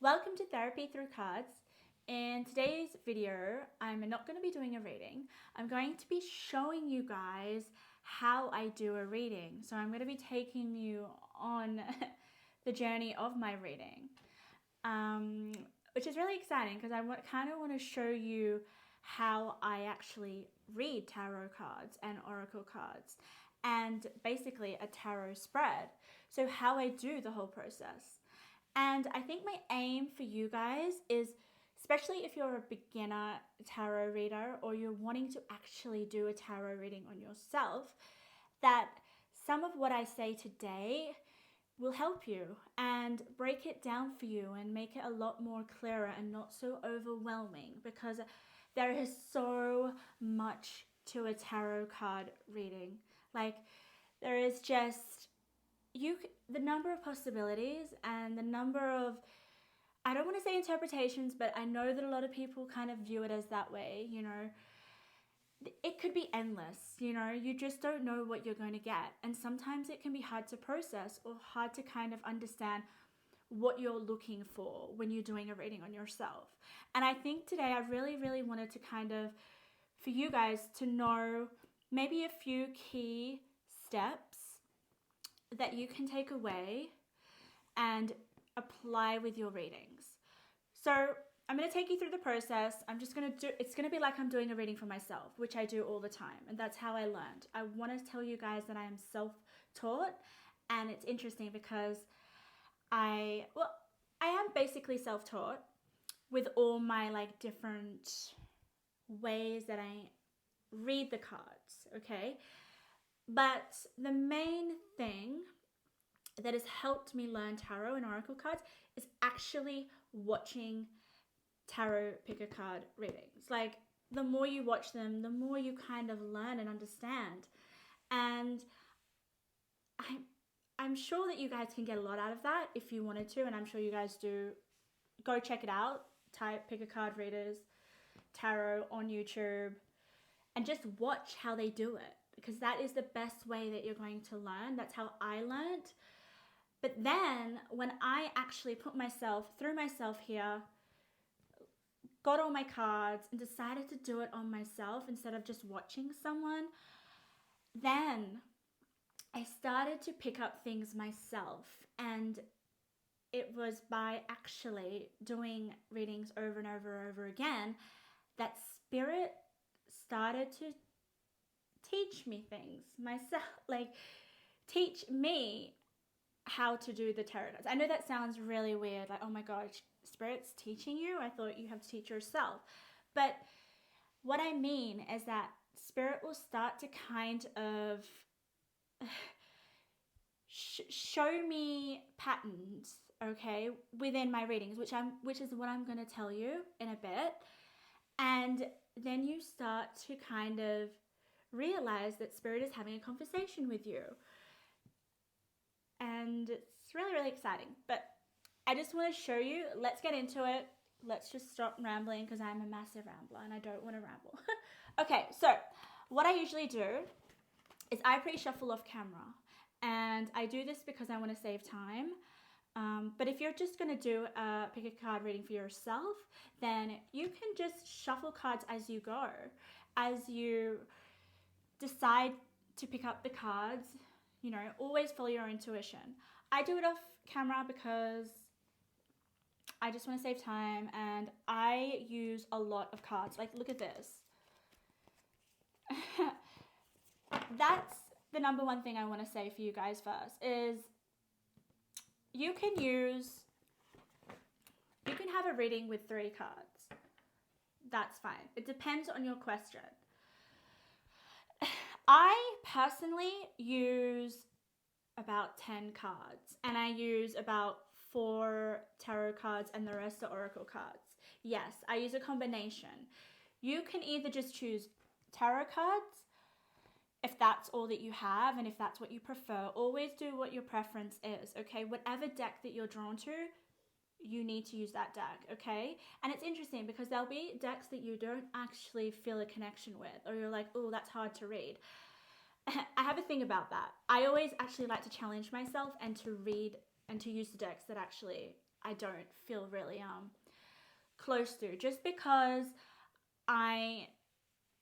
Welcome to Therapy Through Cards. In today's video, I'm not going to be doing a reading. I'm going to be showing you guys how I do a reading. So I'm going to be taking you on the journey of my reading, which is really exciting because I kind of want to show you how I actually read tarot cards and oracle cards and basically a tarot spread. So how I do the whole process. And I think my aim for you guys is, especially if you're a beginner tarot reader or you're wanting to actually do a tarot reading on yourself, that some of what I say today will help you and break it down for you and make it a lot more clearer and not so overwhelming, because there is so much to a tarot card reading. Like, there is just the number of possibilities and the number of, I don't want to say interpretations, but I know that a lot of people kind of view it as that way, it could be endless, you just don't know what you're going to get. And sometimes it can be hard to process or hard to kind of understand what you're looking for when you're doing a reading on yourself. And I think today I really, really wanted to kind of, for you guys to know maybe a few key steps that you can take away and apply with your readings. So I'm going to take you through the process. It's going to be like I'm doing a reading for myself, which I do all the time. And that's how I learned. I want to tell you guys that I am self-taught. And it's interesting because I am basically self-taught with all my different ways that I read the cards, okay? But the main thing that has helped me learn tarot and oracle cards is actually watching tarot pick a card readings. Like, the more you watch them, the more you kind of learn and understand. And I'm sure that you guys can get a lot out of that if you wanted to, and I'm sure you guys do. Go check it out. Type pick a card readers tarot on YouTube and just watch how they do it, because that is the best way that you're going to learn. That's how I learned. But then when I actually threw myself here, got all my cards and decided to do it on myself instead of just watching someone, then I started to pick up things myself. And it was by actually doing readings over and over and over again that spirit started to teach me things myself, teach me how to do the tarot cards. I know that sounds really weird, like, oh my gosh, spirit's teaching you? I thought you have to teach yourself. But what I mean is that spirit will start to kind of show me patterns, okay, within my readings, which is what I'm going to tell you in a bit. And then you start to kind of realize that spirit is having a conversation with you. And it's really, really exciting. But I just want to show you. Let's get into it. Let's just stop rambling, because I'm a massive rambler and I don't want to ramble. Okay, so what I usually do is I pre-shuffle off camera. And I do this because I want to save time. But if you're just going to do a pick a card reading for yourself, then you can just shuffle cards as you go. As you decide to pick up the cards, always follow your intuition. I do it off camera because I just want to save time, and I use a lot of cards. Like, look at this. That's the number one thing I want to say for you guys first is you can have a reading with 3 cards. That's fine. It depends on your question. I personally use about 10 cards, and I use about 4 tarot cards and the rest are oracle cards. Yes, I use a combination. You can either just choose tarot cards if that's all that you have and if that's what you prefer. Always do what your preference is, okay? Whatever deck that you're drawn to, you need to use that deck, okay? And it's interesting because there'll be decks that you don't actually feel a connection with, or you're like, oh, that's hard to read. I have a thing about that. I always actually like to challenge myself and to read and to use the decks that actually I don't feel really close to, just because I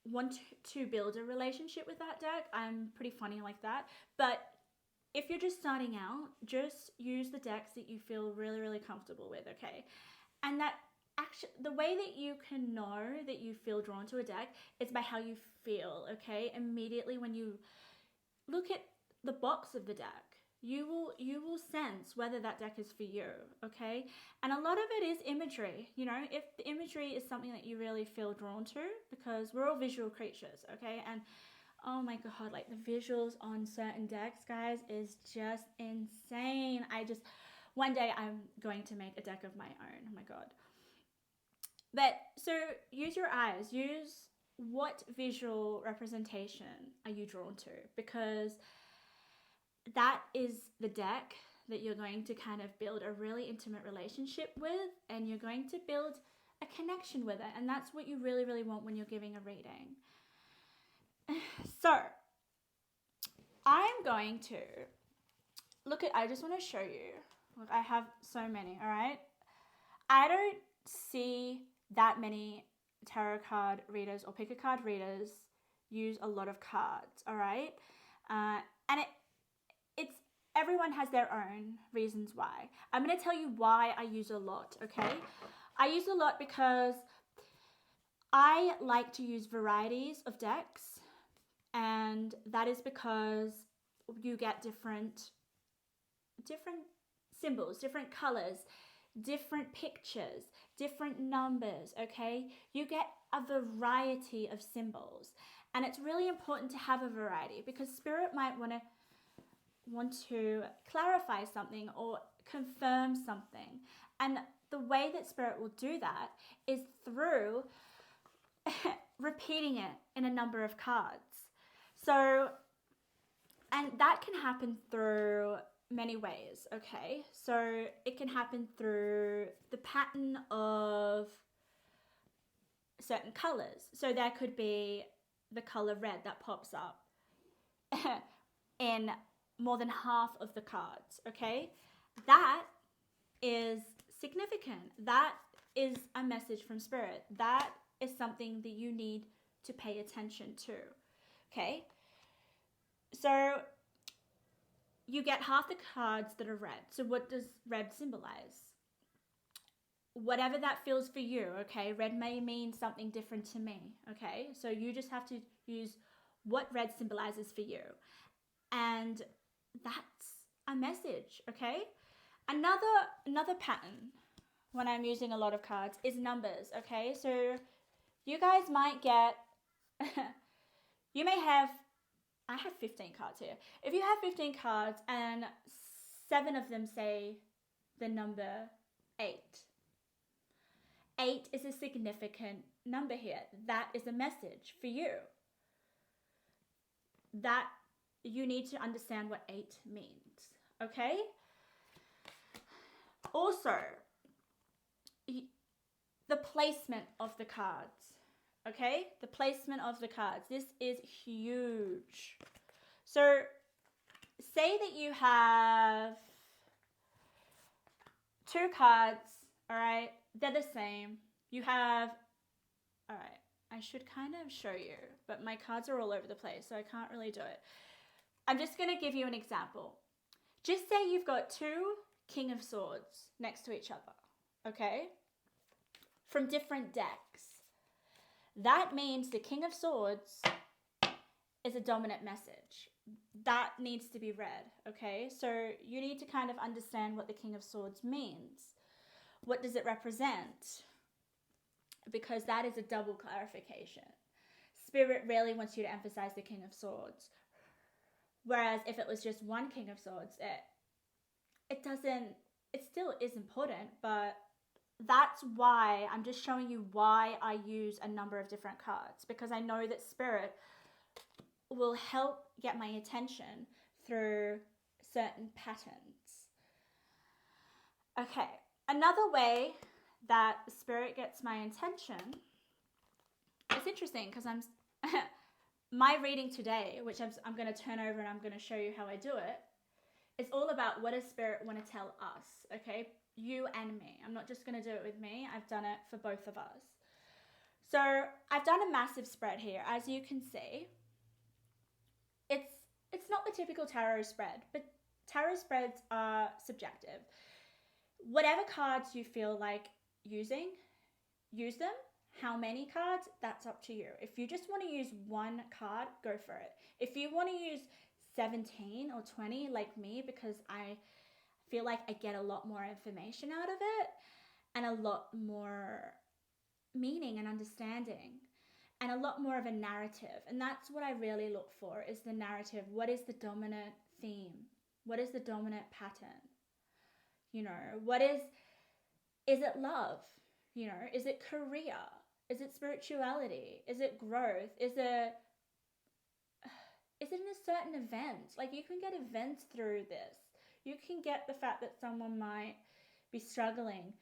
want to build a relationship with that deck. I'm pretty funny like that. But if you're just starting out, just use the decks that you feel really, really comfortable with, okay? And that actually, the way that you can know that you feel drawn to a deck is by how you feel, okay? Immediately when you look at the box of the deck, you will sense whether that deck is for you, okay? And a lot of it is imagery, you know, if the imagery is something that you really feel drawn to, because we're all visual creatures, okay? And oh my god, like the visuals on certain decks, guys, is just insane. One day I'm going to make a deck of my own, oh my god. But so use your eyes, use what visual representation are you drawn to, because that is the deck that you're going to kind of build a really intimate relationship with, and you're going to build a connection with it. And that's what you really, really want when you're giving a reading. So I'm going to I just want to show you. Look, I have so many, all right? I don't see that many tarot card readers or pick a card readers use a lot of cards, all right? And it's everyone has their own reasons why. I'm going to tell you why I use a lot, okay? I use a lot because I like to use varieties of decks, and that is because you get different symbols, different colors, different pictures, different numbers, okay? You get a variety of symbols, and it's really important to have a variety, because spirit might want to clarify something or confirm something. And the way that spirit will do that is through repeating it in a number of cards. So, and that can happen through many ways, okay? So it can happen through the pattern of certain colors. So there could be the color red that pops up in more than half of the cards, okay? That is significant. That is a message from spirit. That is something that you need to pay attention to, okay? So you get half the cards that are red. So what does red symbolize? Whatever that feels for you, okay? Red may mean something different to me, okay? So you just have to use what red symbolizes for you. And that's a message, okay? Another pattern when I'm using a lot of cards is numbers, okay? So you guys might get, you may have, I have 15 cards here. If you have 15 cards and 7 of them say the number 8, 8 is a significant number here. That is a message for you. That you need to understand what 8 means, okay? Also, the placement of the cards, okay? The placement of the cards. This is huge. So, say that you have 2 cards, all right? They're the same. You have, all right, I should kind of show you, but my cards are all over the place, so I can't really do it. I'm just going to give you an example. Just say you've got 2 King of Swords next to each other, okay? From different decks. That means the King of Swords is a dominant message. That needs to be read, okay? So you need to kind of understand what the King of Swords means. What does it represent? Because that is a double clarification. Spirit really wants you to emphasize the King of Swords. Whereas if it was just one King of Swords, it still is important, but that's why I'm just showing you why I use a number of different cards, because I know that spirit will help get my attention through certain patterns. Okay, another way that spirit gets my attention, it's interesting because my reading today, which I'm going to turn over and I'm going to show you how I do it, it's all about what does spirit want to tell us, okay? you and me. I'm not just going to do it with me. I've done it for both of us. So I've done a massive spread here. As you can see, it's not the typical tarot spread, but tarot spreads are subjective. Whatever cards you feel like using, use them. How many cards, that's up to you. If you just want to use one card, go for it. If you want to use 17 or 20 like me, because I feel like I get a lot more information out of it and a lot more meaning and understanding and a lot more of a narrative. And that's what I really look for, is the narrative. What is the dominant theme? What is the dominant pattern? You know, what is it love? You know, is it career? Is it spirituality? Is it growth? Is it in a certain event? Like, you can get events through this. You can get the fact that someone might be struggling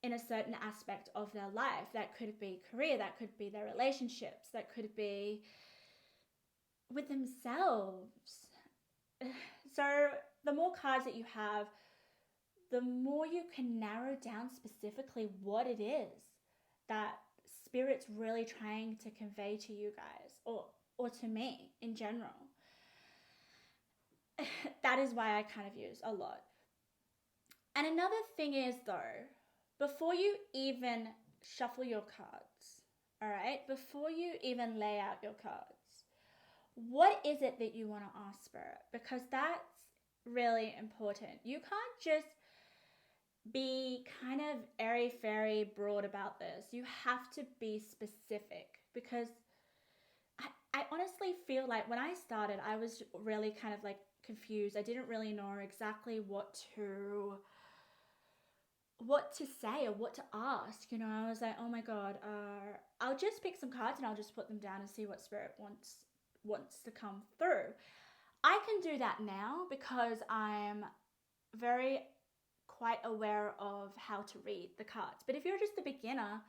in a certain aspect of their life. That could be career, that could be their relationships, that could be with themselves. So the more cards that you have, the more you can narrow down specifically what it is that Spirit's really trying to convey to you guys, or to me in general. That is why I kind of use a lot. And another thing is, though, before you even shuffle your cards, all right, before you even lay out your cards, what is it that you want to ask Spirit? Because that's really important. You can't just be kind of airy-fairy broad about this. You have to be specific, because I honestly feel like when I started, I was really kind of like confused. I didn't really know exactly what to say or what to ask. You know, I was like, oh my God, I'll just pick some cards and I'll just put them down and see what Spirit wants to come through. I can do that now because I'm very quite aware of how to read the cards. But if you're just a beginner,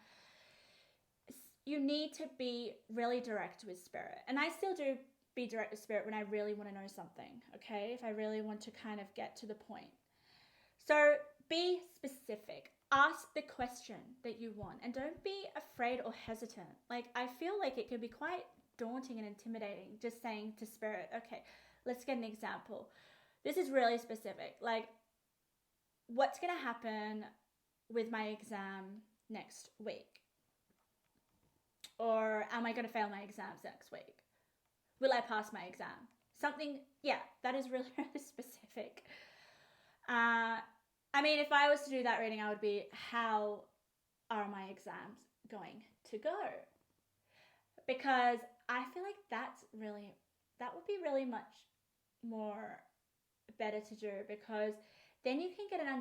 you need to be really direct with Spirit. And I still do be direct with Spirit when I really want to know something, okay? If I really want to kind of get to the point. So be specific. Ask the question that you want, and don't be afraid or hesitant. Like, I feel like it can be quite daunting and intimidating just saying to Spirit, okay, let's get an example. This is really specific. Like, what's going to happen with my exam next week? Or am I going to fail my exams next week? Will I pass my exam? Something, yeah, that is really, really specific. I mean, if I was to do that reading, I would be, how are my exams going to go? Because I feel like that would be really much more better to do, because then you can get an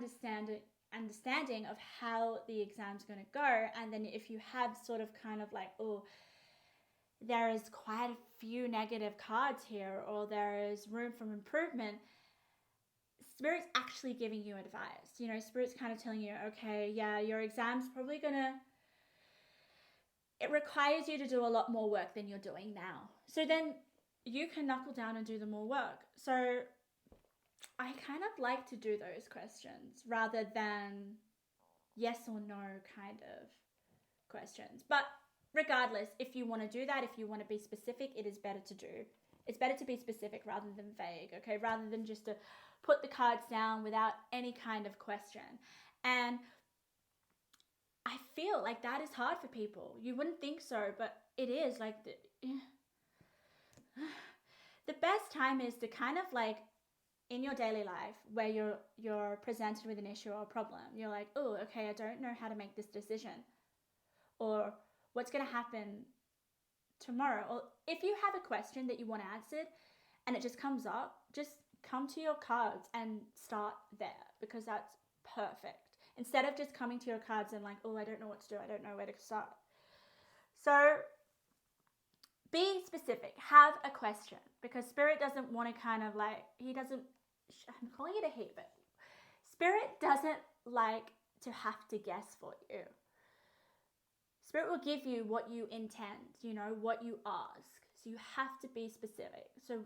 understanding of how the exam's going to go. And then if you have sort of kind of like, oh, there is quite a few negative cards here, or there is room for improvement, Spirit's actually giving you advice. You know, Spirit's kind of telling you, okay, yeah, your exam's probably it requires you to do a lot more work than you're doing now. So then you can knuckle down and do the more work. So I kind of like to do those questions rather than yes or no kind of questions. But regardless, if you want to do that, if you want to be specific, it is better to do. It's better to be specific rather than vague, okay? Rather than just to put the cards down without any kind of question. And I feel like that is hard for people. You wouldn't think so, but it is. Like, the best time is to kind of like, in your daily life where you're presented with an issue or a problem, you're like, oh, okay, I don't know how to make this decision, or what's going to happen tomorrow. Or if you have a question that you want answered and it just comes up, just come to your cards and start there, because that's perfect. Instead of just coming to your cards and like, oh, I don't know what to do, I don't know where to start. So be specific. Have a question, because Spirit doesn't want to kind of like, I'm calling it a heat, but Spirit doesn't like to have to guess for you. Spirit will give you what you intend, you know, what you ask. So you have to be specific. So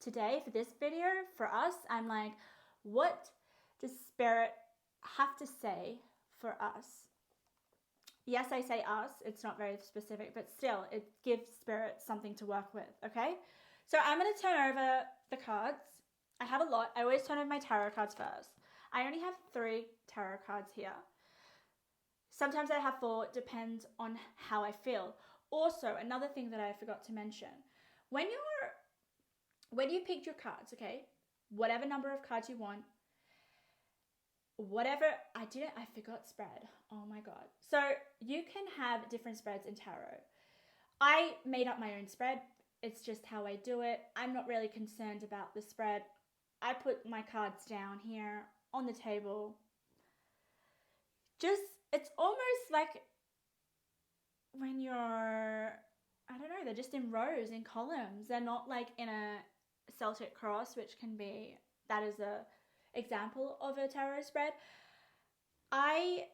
today, for this video, for us, I'm like, what does Spirit have to say for us, yes, I say us, it's not very specific, but still, it gives spirit something to work with, okay? So I'm going to turn over the cards. I have a lot. I always turn over my tarot cards first. I only have 3 tarot cards here. Sometimes I have 4, it depends on how I feel. Also, another thing that I forgot to mention, when you picked your cards, okay, whatever number of cards you want, whatever, I forgot spread. Oh my God. So you can have different spreads in tarot. I made up my own spread. It's just how I do it. I'm not really concerned about the spread. I put my cards down here on the table. It's almost like when you're, I don't know, they're just in rows, in columns. They're not like in a Celtic cross, which can be, that is a example of a tarot spread. I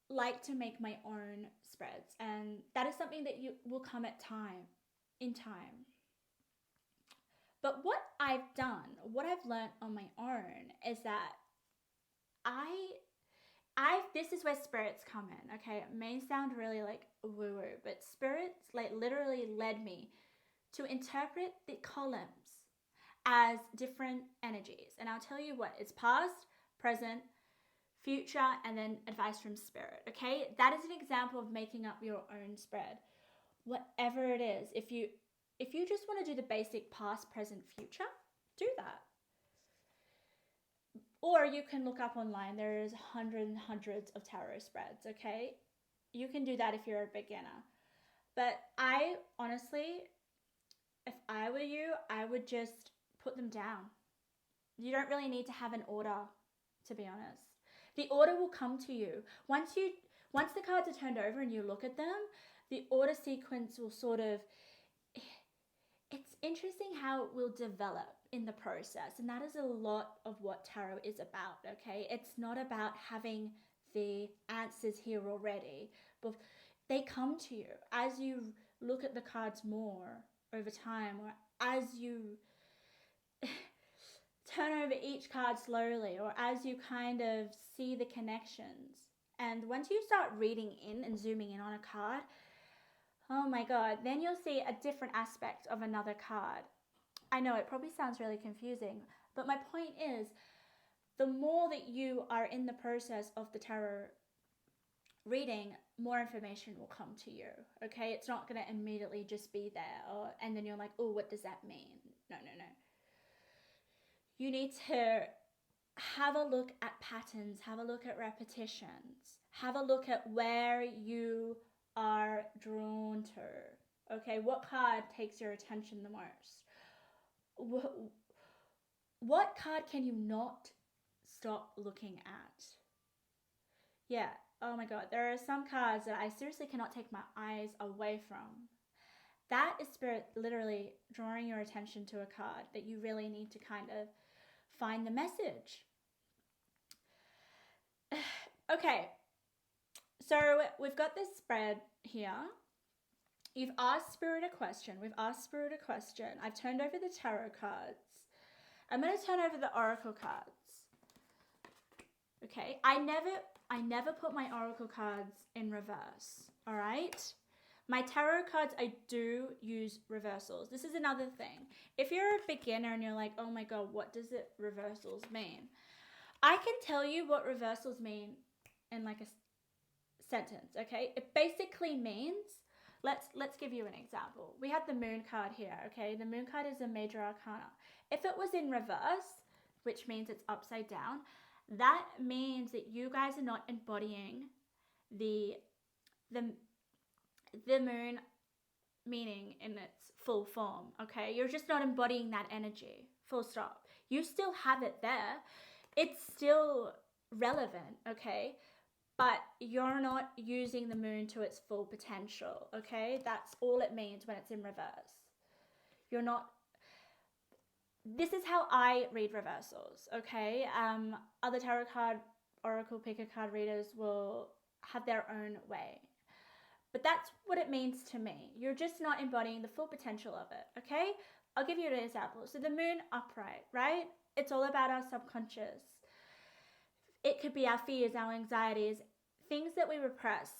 like to make my own spreads, and that is something that you will come in time. But what I've done, what I've learned on my own is that this is where spirits come in, okay? It may sound really like woo-woo, but spirits like literally led me to interpret the columns as different energies. And I'll tell you what, it's past, present, future, and then advice from spirit, okay? That is an example of making up your own spread. Whatever it is, if you just want to do the basic past, present, future, do that. Or you can look up online. There's hundreds and hundreds of tarot spreads, okay? You can do that if you're a beginner. But I honestly, if I were you, I would just put them down. You don't really need to have an order, to be honest. The order will come to you. Once the cards are turned over and you look at them, the order sequence will sort of, it's interesting how it will develop in the process. And that is a lot of what tarot is about, okay? It's not about having the answers here already, but they come to you as you look at the cards more over time, or as you turn over each card slowly, or as you kind of see the connections. And once you start reading in and zooming in on a card, oh my God, then you'll see a different aspect of another card. I know it probably sounds really confusing, but my point is, the more that you are in the process of the tarot reading, more information will come to you, okay? It's not going to immediately just be there, and then you're like, oh, what does that mean? No. You need to have a look at patterns, have a look at repetitions, have a look at where you are drawn to, okay? What card takes your attention the most? What card can you not stop looking at? Yeah, oh my God, there are some cards that I seriously cannot take my eyes away from. That is spirit literally drawing your attention to a card that you really need to kind of find the message. Okay, so we've got this spread here. You've asked spirit a question. We've asked spirit a question. I've turned over the tarot cards. I'm going to turn over the oracle cards. Okay, I never put my oracle cards in reverse, all right? My tarot cards, I do use reversals. This is another thing. If you're a beginner and you're like, oh my God, what does it reversals mean? I can tell you what reversals mean in like a sentence, okay? It basically means, let's give you an example. We have the moon card here, okay? The moon card is a major arcana. If it was in reverse, which means it's upside down, that means that you guys are not embodying the moon meaning in its full form, okay? You're just not embodying that energy, full stop. You still have it there. It's still relevant, okay? But you're not using the moon to its full potential, okay? That's all it means when it's in reverse. You're not... This is how I read reversals, okay? Other tarot card, oracle picker card readers will have their own way. But that's what it means to me. You're just not embodying the full potential of it, okay? I'll give you an example. So the moon upright, right? It's all about our subconscious. It could be our fears, our anxieties, things that we repress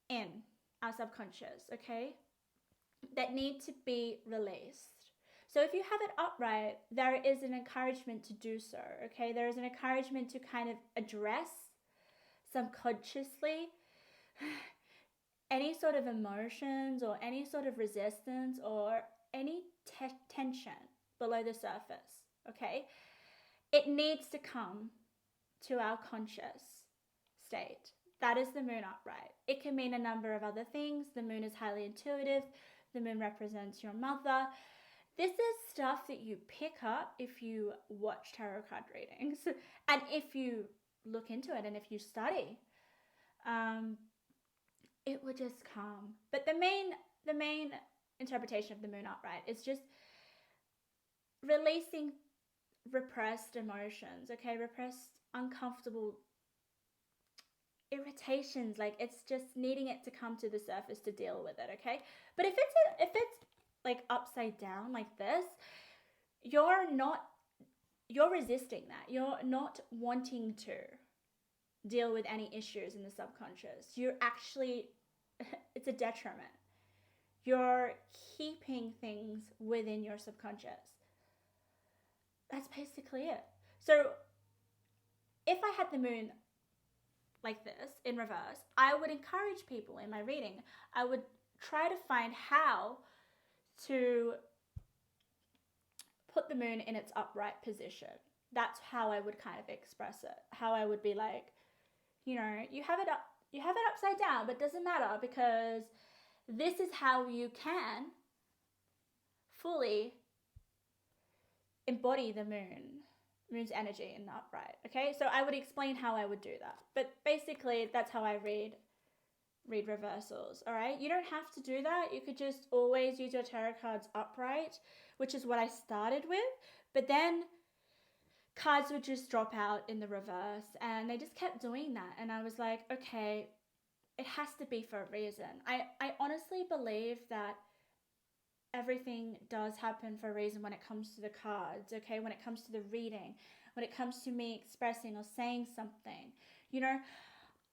in our subconscious, okay, that need to be released. So if you have it upright, there is an encouragement to do so, okay? There is an encouragement to kind of address subconsciously any sort of emotions or any sort of resistance or any tension below the surface, okay? It needs to come to our conscious state. That is the moon upright. It can mean a number of other things. The moon is highly intuitive. The moon represents your mother. This is stuff that you pick up if you watch tarot card readings and if you look into it and if you study. It will just come. But the main interpretation of the moon upright is just releasing repressed emotions, okay? Repressed, uncomfortable irritations. Like, it's just needing it to come to the surface to deal with it, okay? But if it's like upside down like this, you're resisting that. You're not wanting to deal with any issues in the subconscious. You're actually, it's a detriment. You're keeping things within your subconscious. That's basically it. So if I had the moon like this in reverse, I would encourage people in my reading. I would try to find how to put the moon in its upright position. That's how I would kind of express it. How I would be like, you know, you have it upside down, but it doesn't matter, because this is how you can fully embody the moon's energy in the upright. Okay, so I would explain how I would do that, but basically that's how I read reversals. All right, you don't have to do that. You could just always use your tarot cards upright, which is what I started with, but then cards would just drop out in the reverse, and they just kept doing that, and I was like, okay, it has to be for a reason. I honestly believe that everything does happen for a reason when it comes to the cards, okay? When it comes to the reading, when it comes to me expressing or saying something, you know,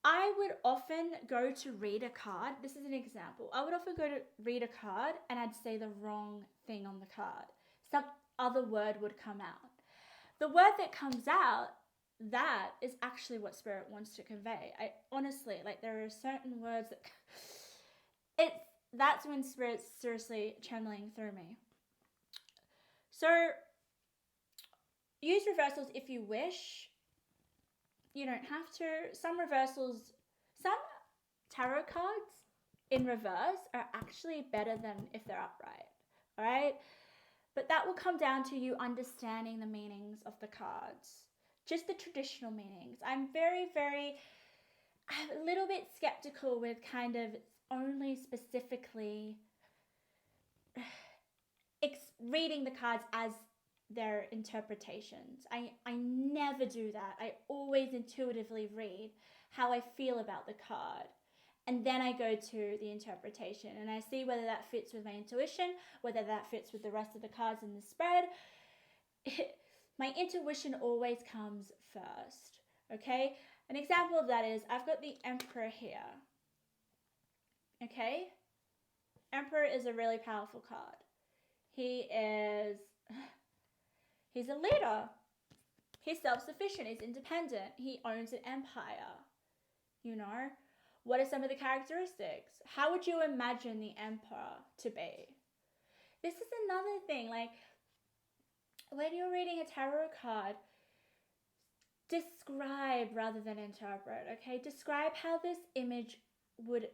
I would often go to read a card. This is an example. I would often go to read a card and I'd say the wrong thing on the card. Some other word would come out. The word that comes out, that is actually what Spirit wants to convey. I honestly, like, there are certain words that that's when Spirit's seriously channeling through me. So use reversals if you wish. You don't have to. Some tarot cards in reverse are actually better than if they're upright. All right? But that will come down to you understanding the meanings of the cards. Just the traditional meanings. I'm a little bit skeptical with kind of only specifically reading the cards as their interpretations. I never do that. I always intuitively read how I feel about the card. And then I go to the interpretation and I see whether that fits with my intuition, whether that fits with the rest of the cards in the spread. My intuition always comes first, okay? An example of that is I've got the Emperor here, okay? Emperor is a really powerful card. He's a leader. He's self-sufficient. He's independent. He owns an empire, you know? What are some of the characteristics? How would you imagine the Emperor to be? This is another thing, like, when you're reading a tarot card, describe rather than interpret, okay? Describe how this image would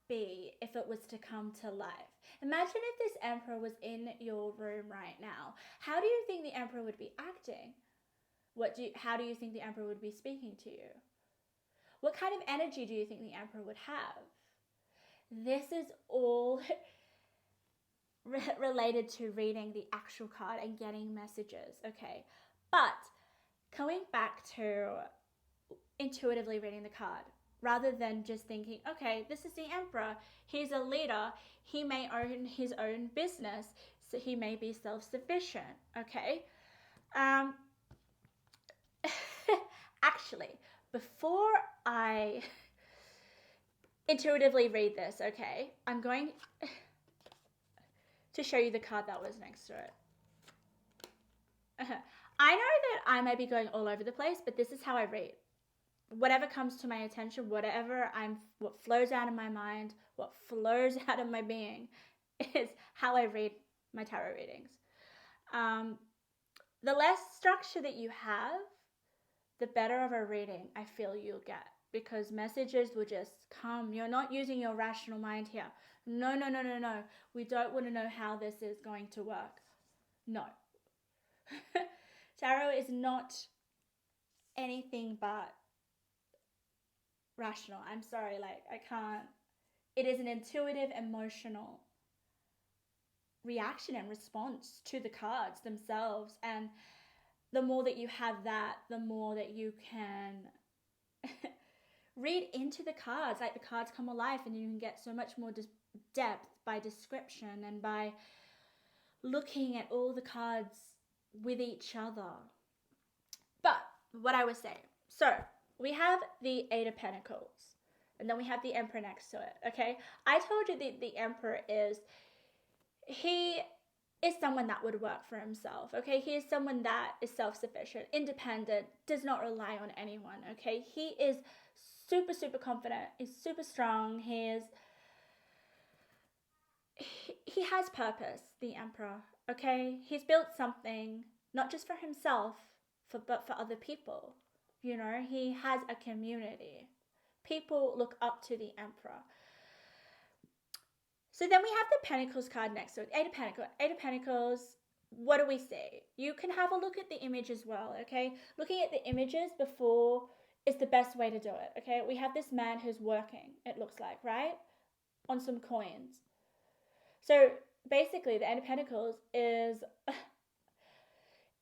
be if it was to come to life. Imagine if this Emperor was in your room right now. How do you think the Emperor would be acting? How do you think the Emperor would be speaking to you? What kind of energy do you think the Emperor would have? This is all related to reading the actual card and getting messages, okay? But going back to intuitively reading the card, rather than just thinking, okay, this is the Emperor, he's a leader, he may own his own business, so he may be self-sufficient, okay? actually, before I intuitively read this, okay, I'm going to show you the card that was next to it. I know that I may be going all over the place, but this is how I read. Whatever comes to my attention, what flows out of my mind, what flows out of my being is how I read my tarot readings. The less structure that you have, the better of a reading I feel you'll get, because messages will just come. You're not using your rational mind here. No. We don't want to know how this is going to work. No. Tarot is not anything but rational. I'm sorry, I can't. It is an intuitive, emotional reaction and response to the cards themselves. And the more that you have that, the more that you can read into the cards. Like, the cards come alive, and you can get so much more depth by description and by looking at all the cards with each other. But what I was saying, so we have the Eight of Pentacles, and then we have the Emperor next to it, okay? I told you that the Emperor he is someone that would work for himself, okay? He is someone that is self-sufficient, independent, does not rely on anyone, okay? He is super, super confident, he's super strong, he has purpose, the Emperor, okay? He's built something, not just for himself, but for other people. You know, he has a community. People look up to the Emperor. So then we have the Pentacles card next to it. Eight of Pentacles. Eight of Pentacles, what do we see? You can have a look at the image as well, okay? Looking at the images before is the best way to do it, okay? We have this man who's working, it looks like, right? On some coins. So basically, the Eight of Pentacles is,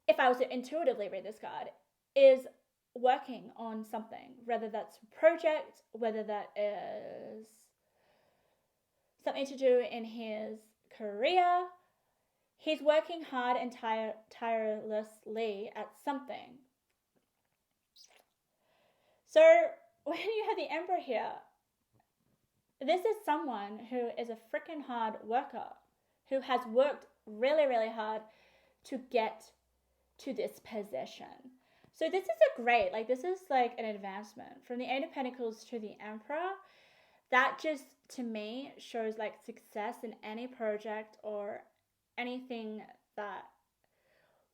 if I was to intuitively read this card, is working on something, whether that's a project, whether that is something to do in his career. He's working hard and tirelessly at something. So when you have the Emperor here, this is someone who is a freaking hard worker, who has worked really, really hard to get to this position. So this is this is like an advancement. From the Eight of Pentacles to the Emperor, that just, to me, shows like success in any project or anything that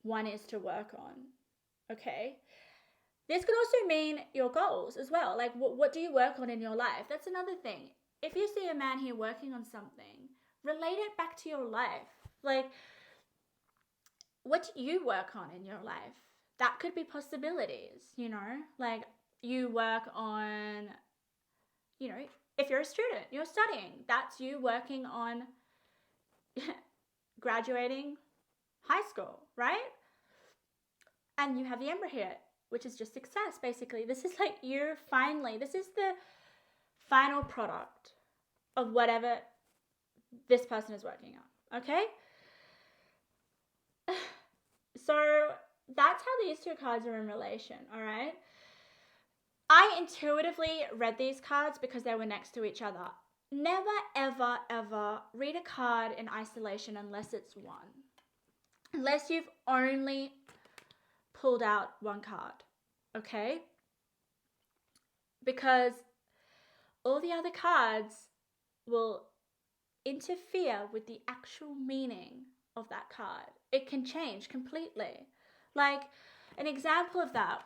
one is to work on, okay? This could also mean your goals as well. Like, what do you work on in your life? That's another thing. If you see a man here working on something, relate it back to your life. Like, what do you work on in your life? That could be possibilities, you know? Like, you work on, you know, if you're a student, you're studying. That's you working on graduating high school, right? And you have the Emperor here, which is just success, basically. This is like this is the final product of whatever this person is working on, okay? So that's how these two cards are in relation, all right? I intuitively read these cards because they were next to each other. Never, ever, ever read a card in isolation unless it's one. Unless you've only pulled out one card, okay? Because all the other cards will interfere with the actual meaning of that card. It can change completely. Like, an example of that,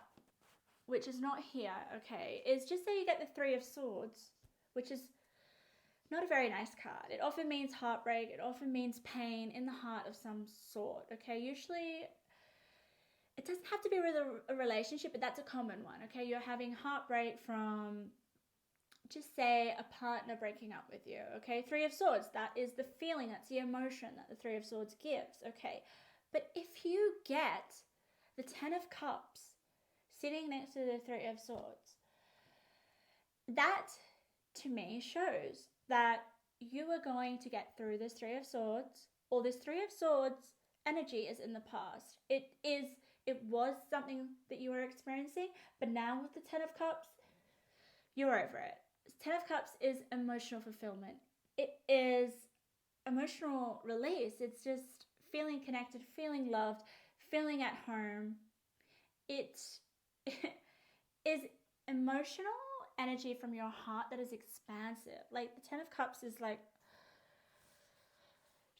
which is not here, okay, is just say you get the Three of Swords, which is not a very nice card. It often means heartbreak. It often means pain in the heart of some sort, okay? Usually, it doesn't have to be with a relationship, but that's a common one, okay? You're having heartbreak from, just say, a partner breaking up with you, okay? Three of Swords, that is the feeling, that's the emotion that the Three of Swords gives, okay? But if you get the Ten of Cups sitting next to the Three of Swords, that, to me, shows that you are going to get through this Three of Swords, or this Three of Swords energy is in the past. It is it was something that you were experiencing, but now with the Ten of Cups, you're over it. Ten of Cups is emotional fulfillment. It is emotional release. It's just feeling connected, feeling loved, feeling at home. It is emotional energy from your heart that is expansive. Like the Ten of Cups is like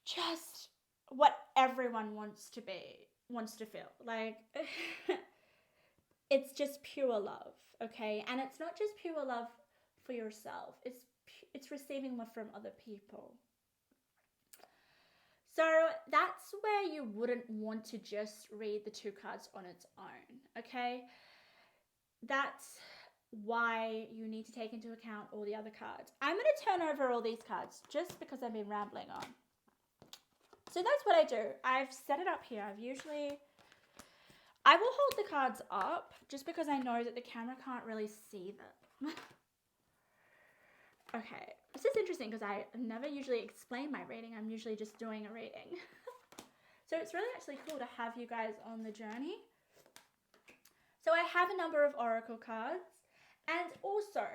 just what everyone wants to feel. Like it's just pure love, okay? And it's not just pure love for yourself. It's receiving love from other people. So that's where you wouldn't want to just read the two cards on its own, okay? That's why you need to take into account all the other cards. I'm going to turn over all these cards just because I've been rambling on. So that's what I do. I've set it up here. I will hold the cards up just because I know that the camera can't really see them. Okay, this is interesting because I never usually explain my reading. I'm usually just doing a reading. So it's really actually cool to have you guys on the journey. So I have a number of oracle cards, and also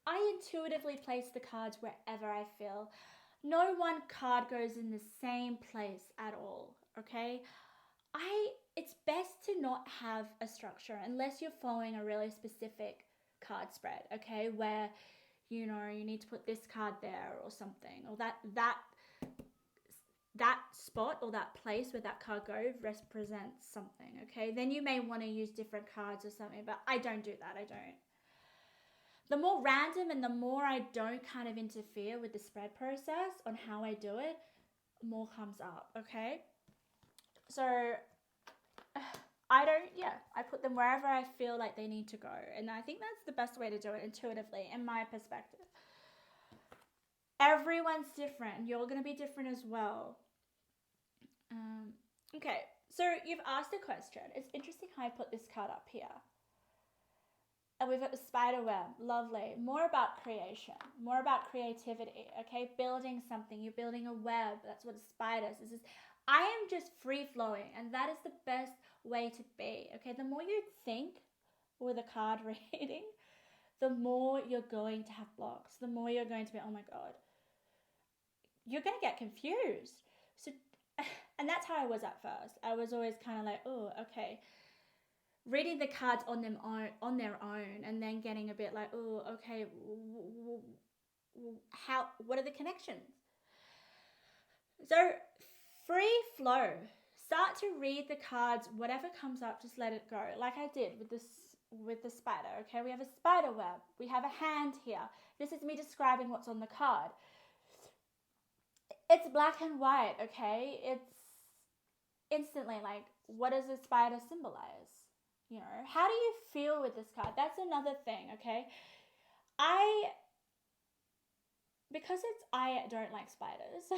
I intuitively place the cards wherever I feel. No one card goes in the same place at all, okay? It's best to not have a structure unless you're following a really specific card spread, okay? Where, you know, you need to put this card there or something, or that spot or that place where that card goes represents something, okay? Then you may want to use different cards or something, but I don't do that. I don't. The more random and the more I don't kind of interfere with the spread process on how I do it, more comes up, okay? So I put them wherever I feel like they need to go. And I think that's the best way to do it intuitively, in my perspective. Everyone's different. You're going to be different as well. Okay, so you've asked a question. It's interesting how I put this card up here. And we've got the spider web. Lovely. More about creation. More about creativity. Okay, building something. You're building a web. That's what a spider is. I am just free flowing, and that is the best way to be. Okay, the more you think with a card reading, the more you're going to have blocks. The more you're going to be, oh my God, you're going to get confused. So, and that's how I was at first. I was always kind of like, oh, okay. Reading the cards on their own, and then getting a bit like, oh, okay, what are the connections? So free flow. Start to read the cards, whatever comes up, just let it go. Like I did with the spider, okay? We have a spider web. We have a hand here. This is me describing what's on the card. It's black and white, okay? It's instantly like, what does a spider symbolize? You know, how do you feel with this card? That's another thing, okay? Because I don't like spiders,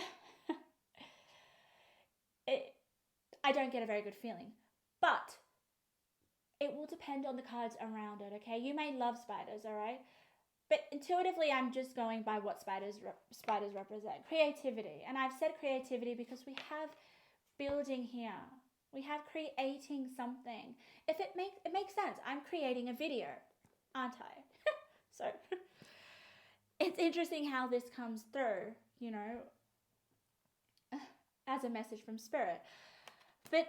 I don't get a very good feeling. But it will depend on the cards around it, okay? You may love spiders, all right? But intuitively, I'm just going by what spiders represent. Creativity. And I've said creativity because we have building here. We have creating something. If it makes sense. I'm creating a video, aren't I? So it's interesting how this comes through, you know, as a message from spirit. But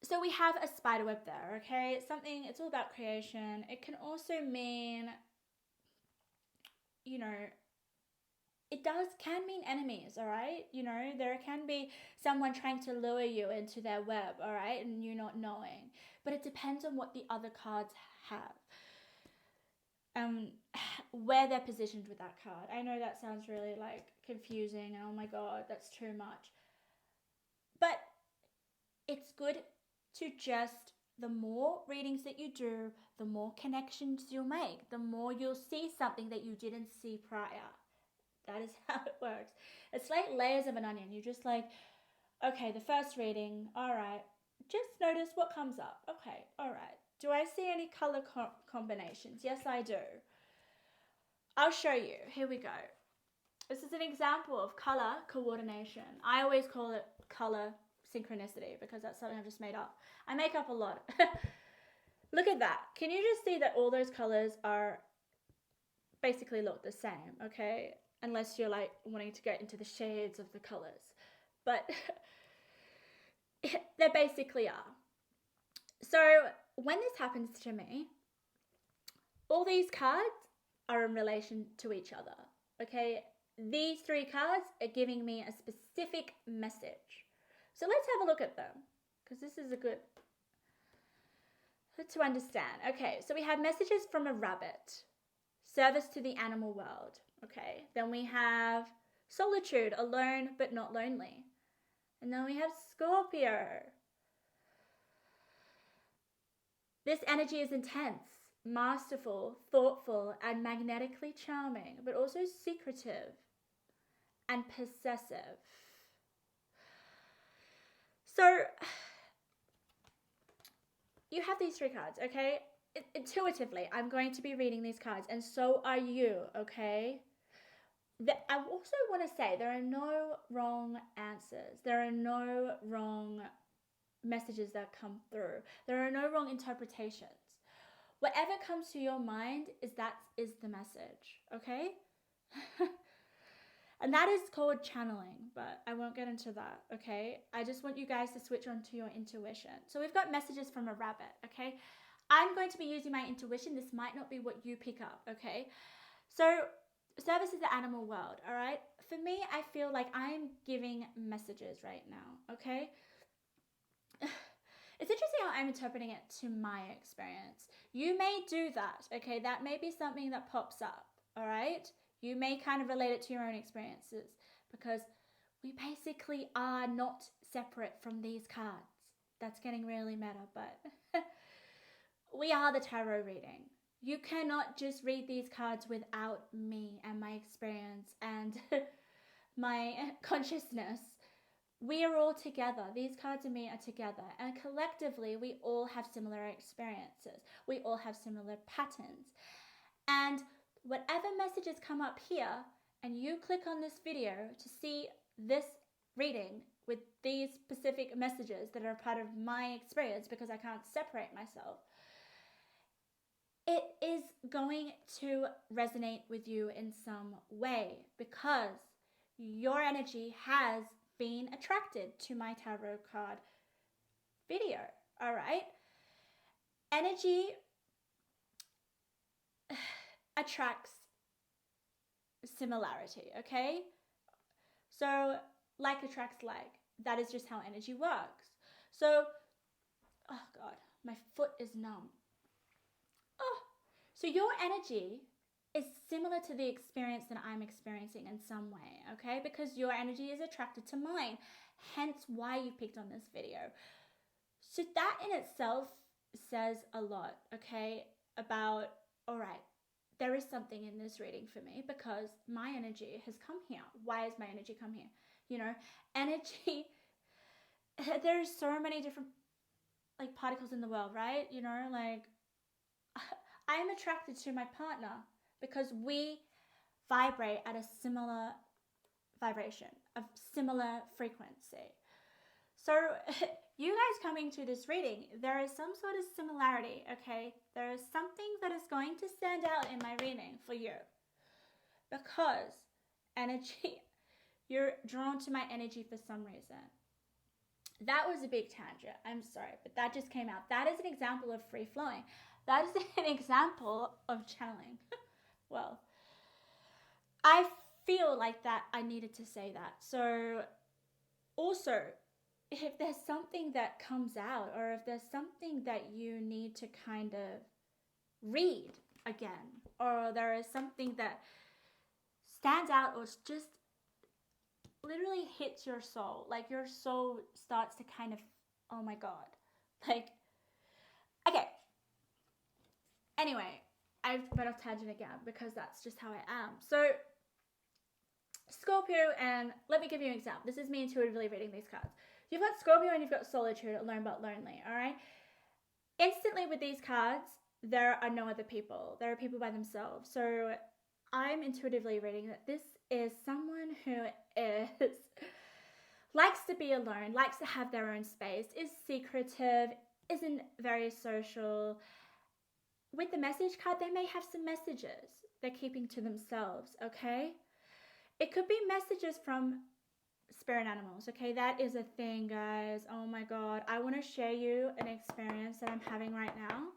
so we have a spider web there, okay? It's all about creation. It can also mean, you know, can mean enemies, all right? You know, there can be someone trying to lure you into their web, all right? And you not knowing. But it depends on what the other cards have. Where they're positioned with that card. I know that sounds really like confusing and oh my God, that's too much. But it's good to just, the more readings that you do, the more connections you'll make, the more you'll see something that you didn't see prior. That is how it works. It's like layers of an onion. You're just like, okay, the first reading, all right, just notice what comes up. Okay, all right. Do I see any color combinations? Yes, I do. I'll show you. Here we go. This is an example of color coordination. I always call it color synchronicity because that's something I've just made up. I make up a lot. Look at that. Can you just see that all those colors are basically look the same, okay? Unless you're like wanting to get into the shades of the colors. But they basically are. So when this happens to me, all these cards are in relation to each other, okay? These 3 cards are giving me a specific message. So let's have a look at them, because this is a good to understand. Okay, so we have messages from a rabbit, service to the animal world, okay? Then we have solitude, alone but not lonely. And then we have Scorpio. This energy is intense, masterful, thoughtful, and magnetically charming, but also secretive and possessive. So you have these 3 cards, okay? Intuitively, I'm going to be reading these cards, and so are you, okay? I also want to say there are no wrong answers. There are no wrong messages that come through. There are no wrong interpretations. Whatever comes to your mind is the message, okay? And that is called channeling, but I won't get into that, okay? I just want you guys to switch on to your intuition. So we've got messages from a rabbit, okay? I'm going to be using my intuition. This might not be what you pick up, okay? So service is the animal world, all right? For me, I feel like I'm giving messages right now, okay? It's interesting how I'm interpreting it to my experience. You may do that, okay? That may be something that pops up, all right? You may kind of relate it to your own experiences because we basically are not separate from these cards. That's getting really meta, but we are the tarot reading. You cannot just read these cards without me and my experience and my consciousness. We are all together. These cards and me are together. And collectively, we all have similar experiences. We all have similar patterns. And whatever messages come up here, and you click on this video to see this reading with these specific messages that are part of my experience because I can't separate myself, it is going to resonate with you in some way because your energy has been attracted to my tarot card video, all right? Energy attracts similarity, okay? So like attracts like. That is just how energy works. So, oh God, my foot is numb. Oh, so your energy is similar to the experience that I'm experiencing in some way, okay? Because your energy is attracted to mine, hence why you picked on this video. So that in itself says a lot, okay, about, all right, there is something in this reading for me because my energy has come here. Why has my energy come here? You know, energy, there's so many different like particles in the world, right? You know, like I am attracted to my partner because we vibrate at a similar vibration, a similar frequency. So you guys coming to this reading, there is some sort of similarity, okay? There is something that is going to stand out in my reading for you because energy, you're drawn to my energy for some reason. That was a big tangent. I'm sorry, but that just came out. That is an example of free flowing. That is an example of channeling. Well, I feel like that I needed to say that. So also, if there's something that comes out or if there's something that you need to kind of read again, or there is something that stands out or just literally hits your soul, like your soul starts to kind of, oh my God, like, okay. Anyway, I've went off tangent again because that's just how I am. So Scorpio, and let me give you an example. This is me intuitively reading these cards. You've got Scorpio and you've got solitude, alone but lonely, all right? Instantly with these cards, there are no other people. There are people by themselves. So I'm intuitively reading that this is someone who is likes to be alone, likes to have their own space, is secretive, isn't very social. With the message card, they may have some messages they're keeping to themselves, okay? It could be messages from spirit animals, okay? That is a thing, guys. Oh my God. I want to share you an experience that I'm having right now.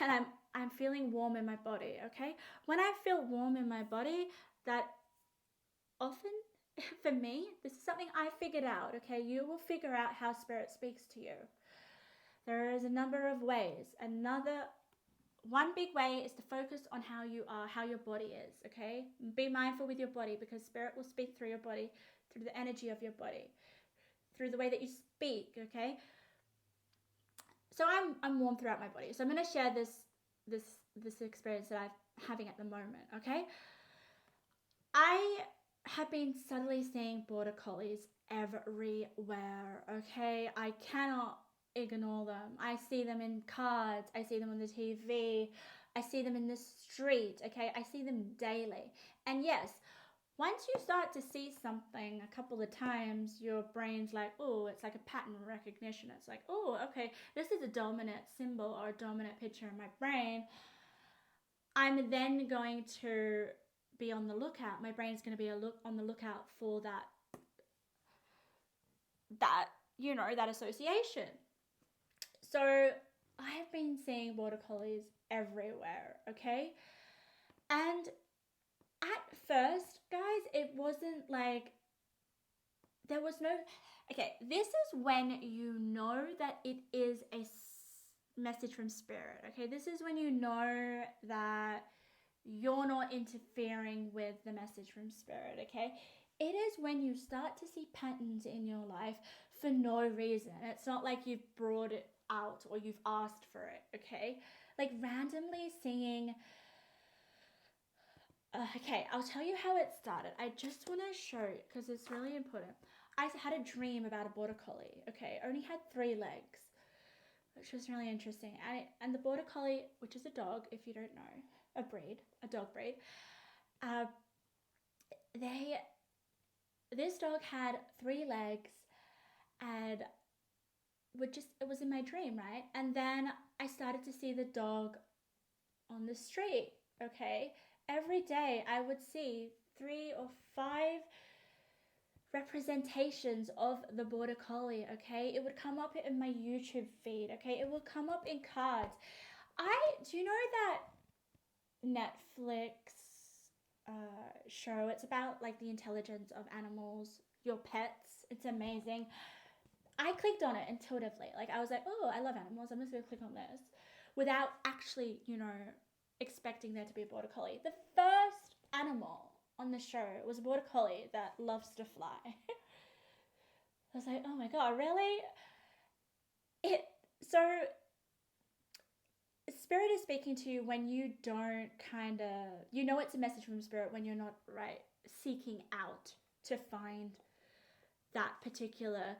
And I'm feeling warm in my body, okay? When I feel warm in my body, that often, for me, this is something I figured out, okay? You will figure out how spirit speaks to you. There is a number of ways. One big way is to focus on how you are, how your body is, okay? Be mindful with your body, because spirit will speak through your body, through the energy of your body, through the way that you speak, okay? So I'm warm throughout my body. So I'm going to share this experience that I'm having at the moment, okay? I have been suddenly seeing border collies everywhere, okay? I cannot ignore them. I see them in cards, I see them on the TV, I see them in the street, okay? I see them daily. And yes, once you start to see something a couple of times, your brain's like, oh, it's like a pattern recognition. It's like, oh, okay, this is a dominant symbol or a dominant picture in my brain. I'm then going to be on the lookout. My brain's going to be on the lookout for that association. So I have been seeing border collies everywhere, okay? And at first, guys, it wasn't like there was no. Okay, this is when you know that it is a message from spirit, okay? This is when you know that you're not interfering with the message from spirit, okay? It is when you start to see patterns in your life for no reason. It's not like you've brought it out or you've asked for it, okay? Like randomly seeing. Okay, I'll tell you how it started. I just want to show, because it's really important. I had a dream about a border collie, okay? It only had 3 legs, which was really interesting. And the border collie, which is a dog, if you don't know, a dog breed, this dog had 3 legs, and it was in my dream, right? And then I started to see the dog on the street, okay? Every day I would see 3 or 5 representations of the border collie, okay? It would come up in my YouTube feed, okay? It would come up in cards. Do you know that Netflix show? It's about like the intelligence of animals, your pets. It's amazing. I clicked on it intuitively. Like I was like, oh, I love animals. I'm just gonna click on this, without actually, expecting there to be a border collie. The first animal on the show was a border collie that loves to fly. I was like, oh my God, really? So spirit is speaking to you when you don't it's a message from spirit when you're not seeking out to find that particular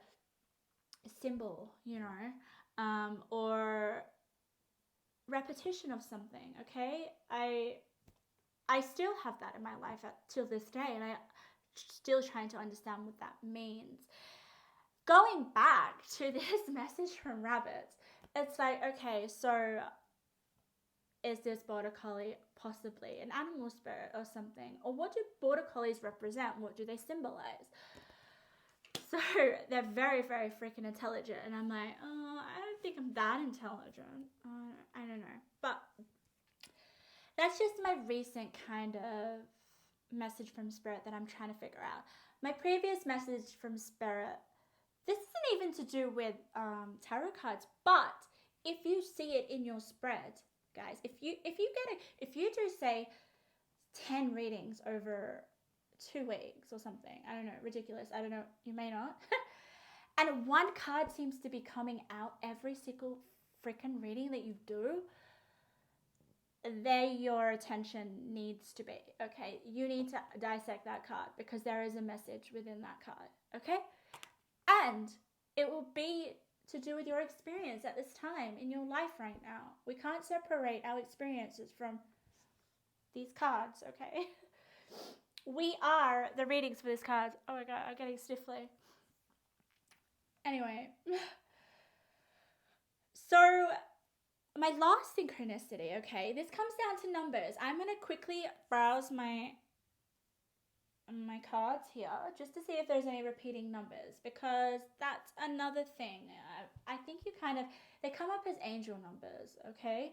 symbol, or repetition of something, okay? I still have that in my life till this day, and I'm still trying to understand what that means. Going back to this message from rabbits, it's like, okay, so is this border collie possibly an animal spirit or something? Or what do border collies represent? What do they symbolize? So they're very, very freaking intelligent, and I'm like, oh, I don't think I'm that intelligent. I don't know. But that's just my recent kind of message from spirit that I'm trying to figure out. My previous message from spirit, this isn't even to do with tarot cards, but if you see it in your spread, guys, if you do say 10 readings over 2 weeks or something, I don't know, ridiculous, I don't know, you may not, and one card seems to be coming out every single freaking reading that you do, there your attention needs to be, okay? You need to dissect that card, because there is a message within that card, okay? And it will be to do with your experience at this time in your life right now. We can't separate our experiences from these cards, okay? We are the readings for this card. Oh my God, I'm getting sniffly. Anyway, so my last synchronicity, okay, this comes down to numbers. I'm going to quickly browse my cards here just to see if there's any repeating numbers, because that's another thing. I think they come up as angel numbers, okay?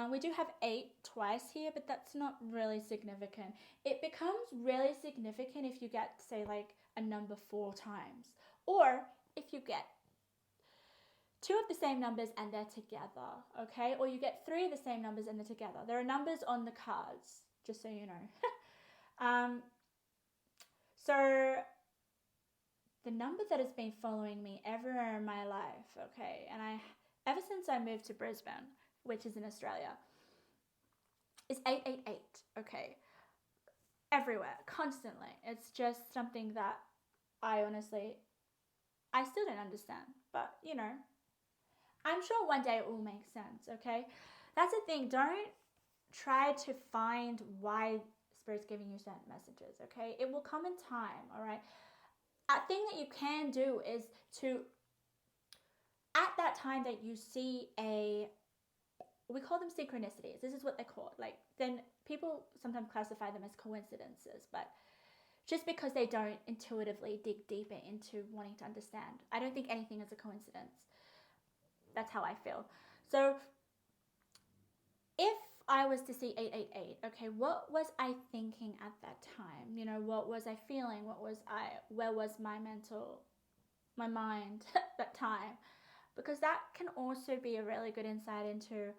We do have 8 twice here, but that's not really significant. It becomes really significant if you get, say, like a number 4 times, or if you get 2 of the same numbers and they're together, okay? Or you get 3 of the same numbers and they're together. There are numbers on the cards, just so you know. So the number that has been following me everywhere in my life, okay, and ever since I moved to Brisbane, which is in Australia, is 888, okay? Everywhere, constantly. It's just something that I still don't understand, but you know, I'm sure one day it will make sense, okay? That's the thing, don't try to find why Spirit's giving you certain messages, okay? It will come in time, all right? A thing that you can do is to, at that time that you see we call them synchronicities. This is what they're called. Like, then people sometimes classify them as coincidences, but just because they don't intuitively dig deeper into wanting to understand, I don't think anything is a coincidence. That's how I feel. So if I was to see 888, okay, what was I thinking at that time? You know, what was I feeling? Where was my mind at that time? Because that can also be a really good insight into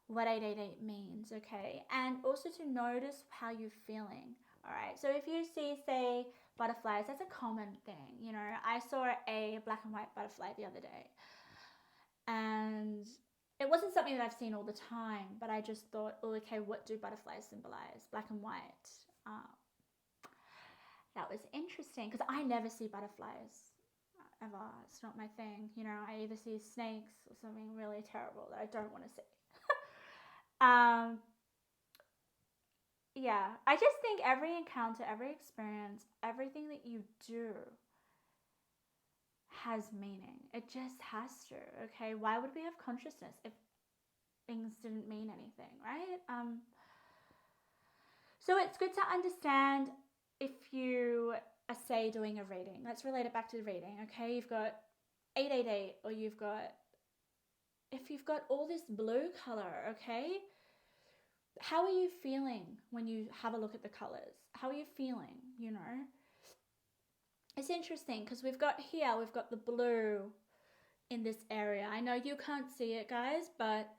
what 888 means, okay? And also to notice how you're feeling, all right? So if you see, say, butterflies, that's a common thing, you know. I saw a black and white butterfly the other day, and it wasn't something that I've seen all the time, but I just thought, oh, okay, what do butterflies symbolize? Black and white. That was interesting because I never see butterflies ever. It's not my thing. You know, I either see snakes or something really terrible that I don't want to see. Yeah, I just think every encounter, every experience, everything that you do has meaning. It just has to, okay? Why would we have consciousness if things didn't mean anything, right? So it's good to understand if you are, say, doing a reading. Let's relate it back to the reading, okay? You've got 888, or if you've got all this blue color, okay? How are you feeling when you have a look at the colors? How are you feeling, you know? It's interesting because we've got the blue in this area. I know you can't see it, guys, but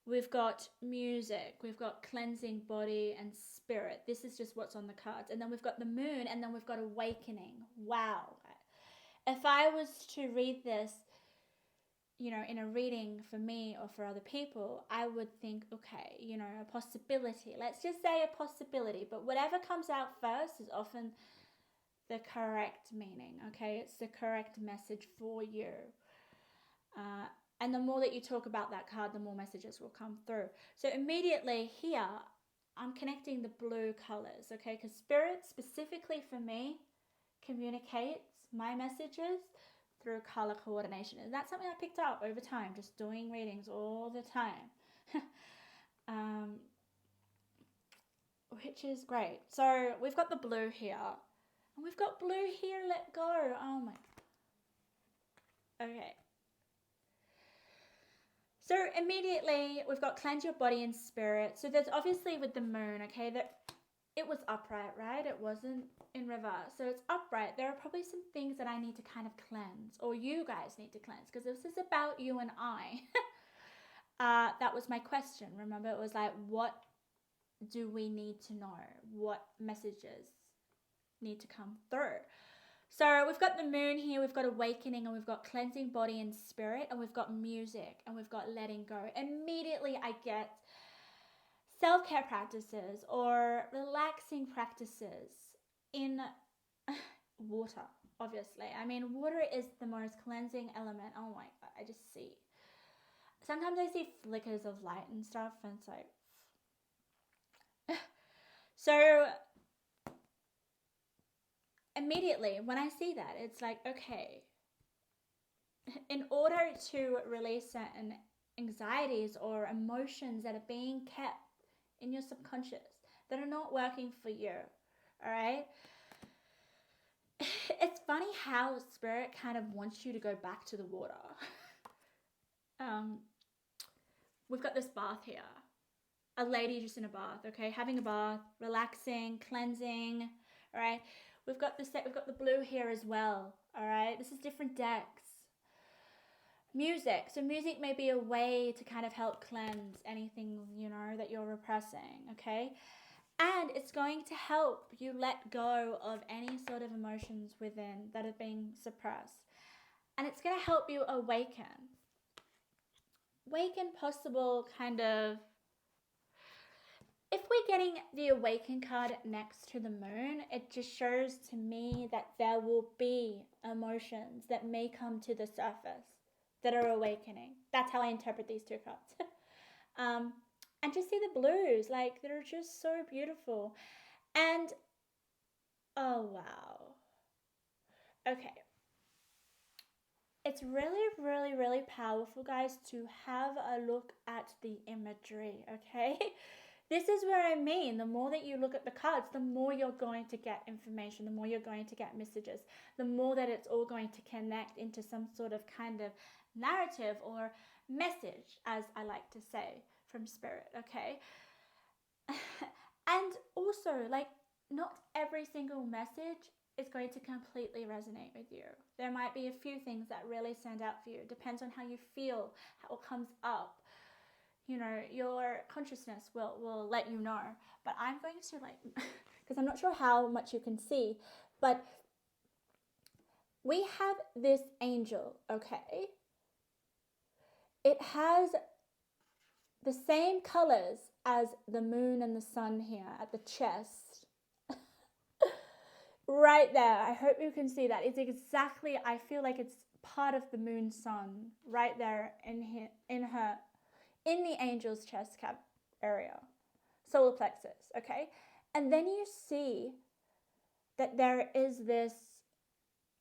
we've got music, we've got cleansing body and spirit. This is just what's on the cards. And then we've got the moon, and then we've got awakening. Wow. If I was to read this, you know, in a reading for me or for other people, I would think, okay, you know, a possibility. Let's just say a possibility. But whatever comes out first is often the correct meaning, okay? It's the correct message for you. And the more that you talk about that card, the more messages will come through. So immediately here, I'm connecting the blue colors, okay? Because Spirit, specifically for me, communicates my messages through color coordination. And that's something I picked up over time, just doing readings all the time. Which is great. So we've got the blue here. And we've got blue here, let go. Oh my. Okay. So immediately we've got cleanse your body and spirit. So there's obviously with the moon, okay, that it was upright, right? It wasn't in reverse. So it's upright. There are probably some things that I need to kind of cleanse, or you guys need to cleanse, because this is about you and I. That was my question. Remember, it was like, what do we need to know? What messages need to come through? So we've got the moon here, we've got awakening, and we've got cleansing body and spirit, and we've got music, and we've got letting go. Immediately I get self-care practices or relaxing practices in water, obviously. I mean, water is the most cleansing element. Oh my God, I just see. Sometimes I see flickers of light and stuff, and it's like... So immediately when I see that, it's like, okay, in order to release certain anxieties or emotions that are being kept in your subconscious that are not working for you, all right? It's funny how spirit kind of wants you to go back to the water. We've got this bath here. A lady just in a bath, okay? Having a bath, relaxing, cleansing, all right? We've got the blue here as well, all right? This is different decks. Music. So music may be a way to kind of help cleanse anything, that you're repressing, okay? And it's going to help you let go of any sort of emotions within that are being suppressed. And it's going to help you awaken possible kind of, if we're getting the awaken card next to the moon, it just shows to me that there will be emotions that may come to the surface that are awakening. That's how I interpret these two cards. And just see the blues, like they're just so beautiful. And oh wow. Okay. It's really, really, really powerful, guys, to have a look at the imagery, okay? This is where I mean, the more that you look at the cards, the more you're going to get information, the more you're going to get messages, the more that it's all going to connect into some sort of kind of narrative or message, as I like to say, from spirit, okay? And also, like, not every single message is going to completely resonate with you. There might be a few things that really stand out for you. It depends on how you feel, how it comes up. Your consciousness will let you know. But I'm going to because I'm not sure how much you can see, but we have this angel, okay? It has the same colors as the moon and the sun here at the chest. Right there. I hope you can see that. It's exactly, I feel like it's part of the moon sun right there in the angel's chest cap area, solar plexus, okay? And then you see that there is this,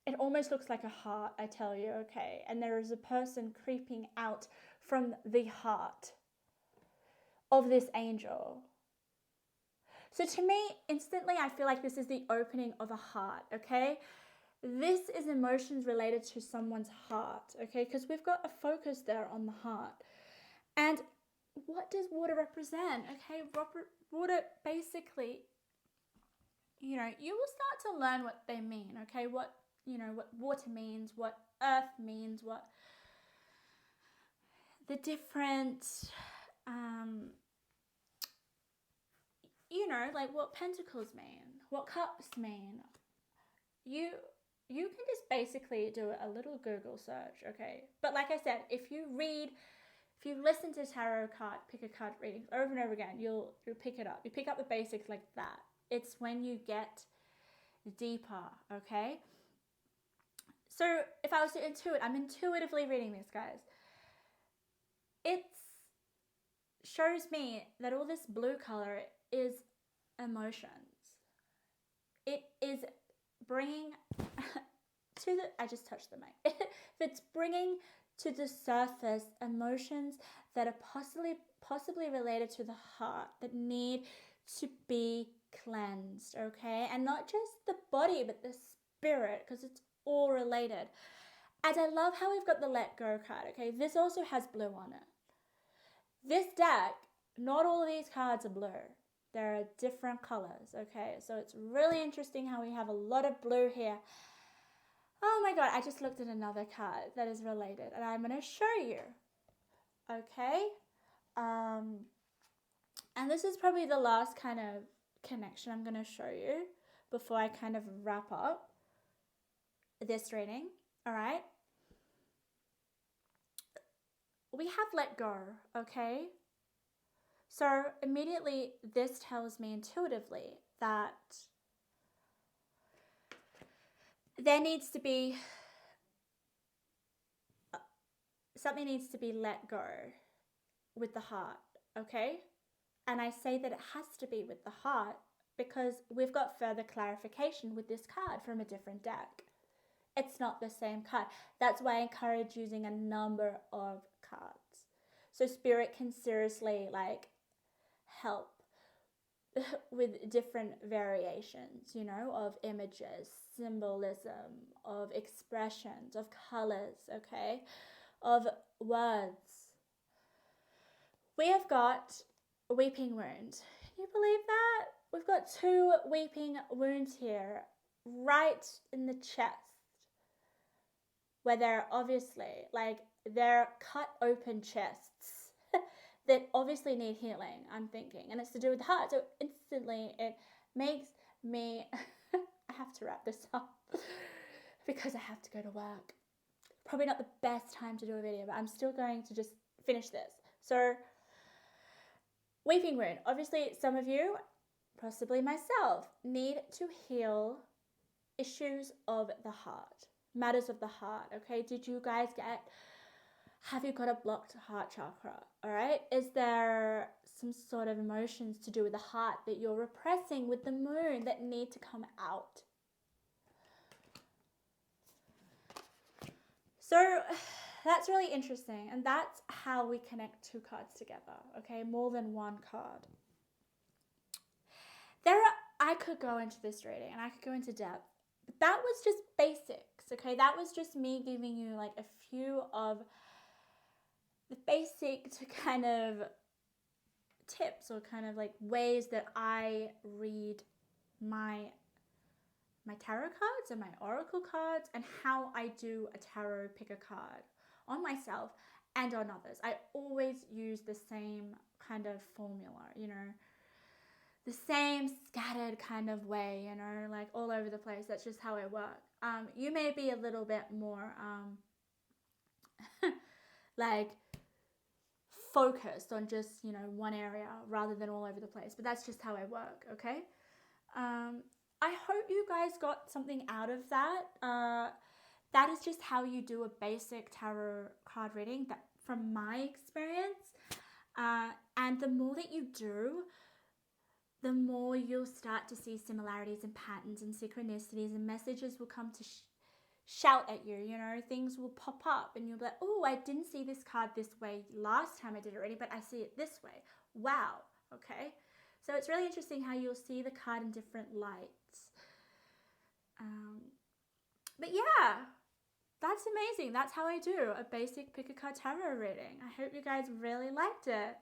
it almost looks like a heart, I tell you, okay? And there is a person creeping out from the heart of this angel. So to me, instantly, I feel like this is the opening of a heart, okay? This is emotions related to someone's heart, okay? Because we've got a focus there on the heart. And what does water represent? Okay, water basically, you will start to learn what they mean, okay? What water means, what earth means, what the different, like what pentacles mean, what cups mean. You can just basically do a little Google search, okay? But like I said, if you listen to tarot card, pick a card readings over and over again, you'll pick it up. You pick up the basics like that. It's when you get deeper, okay? So if I was to intuit, I'm intuitively reading this, guys. It shows me that all this blue color is emotions. It is bringing I just touched the mic. It's bringing to the surface emotions that are possibly related to the heart that need to be cleansed, okay? And not just the body, but the spirit, because it's all related. And I love how we've got the let go card, okay? This also has blue on it. This deck, not all of these cards are blue. There are different colors, okay? So it's really interesting how we have a lot of blue here. Oh my God, I just looked at another card that is related and I'm going to show you, okay? And this is probably the last kind of connection I'm going to show you before I kind of wrap up this reading, all right? We have let go, okay? So immediately this tells me intuitively that there needs to be, something needs to be let go with the heart, okay? And I say that it has to be with the heart because we've got further clarification with this card from a different deck. it's not the same card. That's why I encourage using a number of cards. So Spirit can seriously like help with different variations, you know, of images, symbolism, of expressions, of colors, okay, of words. We have got a weeping wound. Can you believe that? We've got 2 weeping wounds here, right in the chest, where they're obviously, like, they're cut open chests that obviously need healing, I'm thinking. And it's to do with the heart. So instantly it makes me, I have to wrap this up because I have to go to work. Probably not the best time to do a video, but I'm still going to just finish this. So, weeping wound. Obviously, some of you, possibly myself, need to heal issues of the heart, matters of the heart, okay? Did you guys have you got a blocked heart chakra, all right? Is there some sort of emotions to do with the heart that you're repressing with the moon that need to come out? So that's really interesting, and that's how we connect 2 cards together, okay? More than 1 card. I could go into this reading and I could go into depth, but that was just basics, okay? That was just me giving you like a few of the basic to kind of tips or kind of like ways that I read my tarot cards and my oracle cards, and how I do a tarot pick a card on myself and on others. I always use the same kind of formula, you know, the same scattered kind of way, you know, like all over the place. That's just how I work. You may be a little bit more like focused on just, you know, one area rather than all over the place, but that's just how I work, okay? I hope you guys got something out of that. That is just how you do a basic tarot card reading, that from my experience. And the more that you do, the more you'll start to see similarities and patterns and synchronicities, and messages will come to shout at you, you know, things will pop up and you'll be like, oh, I didn't see this card this way last time I did it already, but I see it this way. Wow, okay? So it's really interesting how you'll see the card in different lights. But yeah, that's amazing. That's how I do a basic pick a card tarot reading. I hope you guys really liked it.